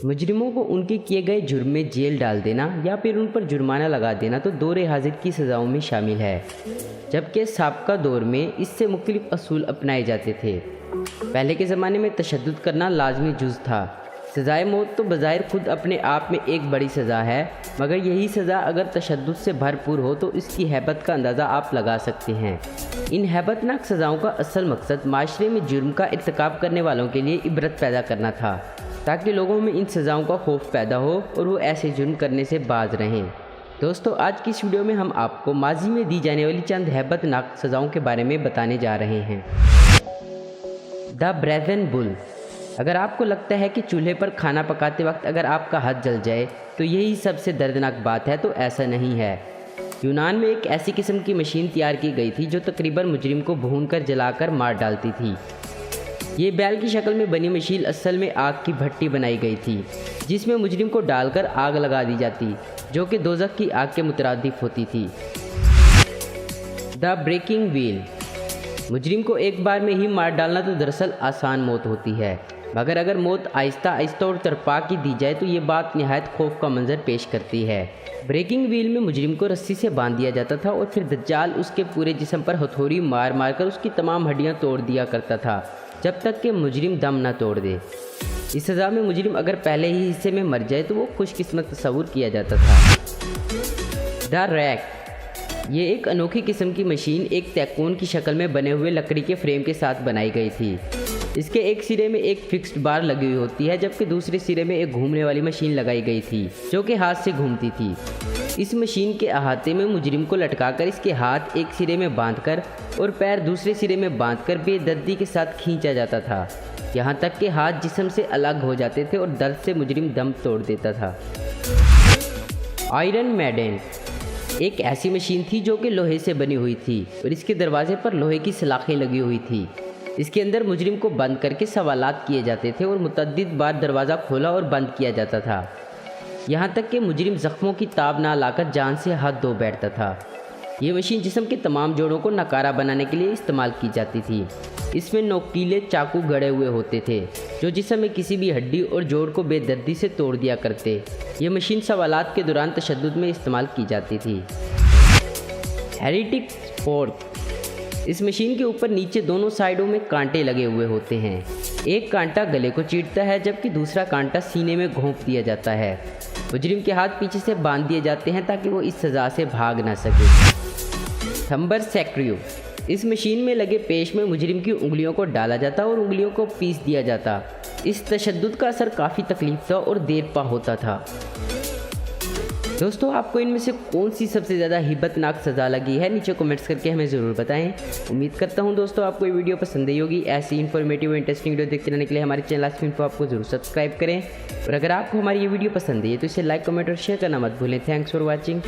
मुजरिमों को उनके किए गए जुर्म में जेल डाल देना या फिर उन पर जुर्माना लगा देना तो दौर हाजिर की सज़ाओं में शामिल है, जबकि साबका दौर में इससे मुख्तलिफ असूल अपनाए जाते थे। पहले के ज़माने में तशद्दुद करना लाजमी जुज़ था। सज़ाए मौत तो बज़ाहिर खुद अपने आप में एक बड़ी सज़ा है, मगर यही सज़ा अगर तशद्दुद से भरपूर हो तो इसकी हैबत का अंदाज़ा आप लगा सकते हैं। इन हैबतनाक सज़ाओं का असल मकसद माशरे में जुर्म का इर्तिकाब करने वालों के लिए इबरत पैदा करना था, ताकि लोगों में इन सज़ाओं का खौफ पैदा हो और वो ऐसे जुर्म करने से बाज रहें। दोस्तों, आज की इस वीडियो में हम आपको माजी में दी जाने वाली चंद हैबतनाक सज़ाओं के बारे में बताने जा रहे हैं। The brazen bull. अगर आपको लगता है कि चूल्हे पर खाना पकाते वक्त अगर आपका हाथ जल जाए तो यही सबसे दर्दनाक बात है, तो ऐसा नहीं है। यूनान में एक ऐसी किस्म की मशीन तैयार की गई थी जो तकरीबन मुजरिम को भूनकर जलाकर मार डालती थी। ये बैल की शक्ल में बनी मशीन असल में आग की भट्टी बनाई गई थी, जिसमें मुजरिम को डालकर आग लगा दी जाती, जो कि दोज़ख की आग के मुतरादिफ होती थी। The breaking wheel. मुजरिम को एक बार में ही मार डालना तो दरअसल आसान मौत होती है, मगर अगर मौत आहिस्ता आहिस्ता और तरपा की दी जाए तो ये बात निहायत खौफ का मंजर पेश करती है। ब्रेकिंग व्हील में मुजरिम को रस्सी से बांध दिया जाता था और फिर दज्जाल उसके पूरे जिस्म पर हथौड़ी मार मार कर उसकी तमाम हड्डियां तोड़ दिया करता था, जब तक कि मुजरिम दम न तोड़ दे। इस सज़ा में मुजरिम अगर पहले ही हिस्से में मर जाए तो वो खुशकिस्मत तस्वुर किया जाता था। The rack. ये एक अनोखी किस्म की मशीन एक तैकोन की शक्ल में बने हुए लकड़ी के फ्रेम के साथ बनाई गई थी। इसके एक सिरे में एक फिक्स्ड बार लगी हुई होती है, जबकि दूसरे सिरे में एक घूमने वाली मशीन लगाई गई थी जो कि हाथ से घूमती थी। इस मशीन के अहाते में मुजरिम को लटकाकर इसके हाथ एक सिरे में बांधकर और पैर दूसरे सिरे में बांधकर बेदर्दी के साथ खींचा जाता था, यहाँ तक कि हाथ जिस्म से अलग हो जाते थे और दर्द से मुजरिम दम तोड़ देता था। आयरन मैडन एक ऐसी मशीन थी जो कि लोहे से बनी हुई थी और इसके दरवाजे पर लोहे की सलाखें लगी हुई थी। इसके अंदर मुजरिम को बंद करके सवालात किए जाते थे और मुतअद्दिद बार दरवाज़ा खोला और बंद किया जाता था, यहाँ तक कि मुजरिम ज़ख्मों की ताब ना लाकर जान से हाथ धो बैठता था। ये मशीन जिस्म के तमाम जोड़ों को नकारा बनाने के लिए इस्तेमाल की जाती थी। इसमें नोकीले चाकू गड़े हुए होते थे जो जिस्म में किसी भी हड्डी और जोड़ को बेदर्दी से तोड़ दिया करते। ये मशीन सवालात के दौरान तशद्दुद में इस्तेमाल की जाती थी। हेरिटिक फोर्क। इस मशीन के ऊपर नीचे दोनों साइडों में कांटे लगे हुए होते हैं। एक कांटा गले को चीरता है जबकि दूसरा कांटा सीने में घोंप दिया जाता है। मुजरिम के हाथ पीछे से बांध दिए जाते हैं ताकि वो इस सज़ा से भाग ना सके। थंबर सेक्रियो। इस मशीन में लगे पेश में मुजरिम की उंगलियों को डाला जाता और उंगलियों को पीस दिया जाता। इस तशद्दुद का असर काफ़ी तकलीफ था और देर पा होता था। दोस्तों, आपको इनमें से कौन सी सबसे ज़्यादा हिब्बतनाक सज़ा लगी है, नीचे कमेंट्स करके हमें ज़रूर बताएं। उम्मीद करता हूं दोस्तों आपको ये वीडियो पसंद आई होगी। ऐसी इन्फॉर्मेटिव और इंटरेस्टिंग वीडियो देखते रहने के लिए हमारे चैनल आस्क इन्फो आपको ज़रूर सब्सक्राइब करें, और अगर आपको हमारी ये वीडियो पसंद है तो इसे लाइक, कमेंट और शेयर करना मत भूलें। Thanks for watching.